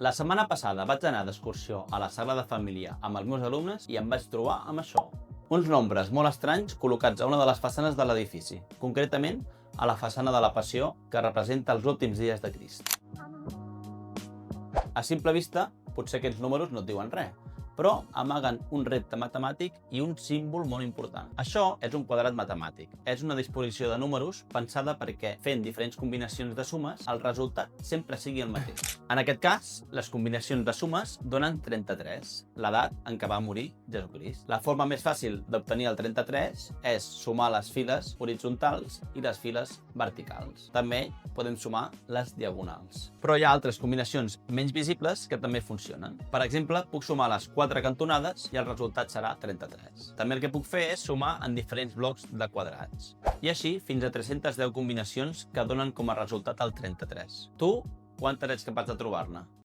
La setmana passada vaig anar d'excursió a la Sagrada Família amb els meus alumnes i em vaig trobar amb això. Uns nombres molt estranys col·locats a una de les façanes de l'edifici, concretament a la façana de la Passió, que representa els últims dies de Crist. A simple vista, potser aquests números no et diuen res, però amaguen un repte matemàtic i un símbol molt important. Això és un quadrat matemàtic. És una disposició de números pensada perquè, fent diferents combinacions de sumes, el resultat sempre sigui el mateix. En aquest cas, les combinacions de sumes donen 33, l'edat en què va morir Jesucrist. La forma més fàcil d'obtenir el 33 és sumar les files horitzontals i les files verticals. També podem sumar les diagonals. Però hi ha altres combinacions menys visibles que també funcionen. Per exemple, puc sumar les 4 cantonades i el resultat serà 33. També el que puc fer és sumar en diferents blocs de quadrats. I així fins a 310 combinacions que donen com a resultat el 33. Tu, quantes ets capaç de trobar-ne?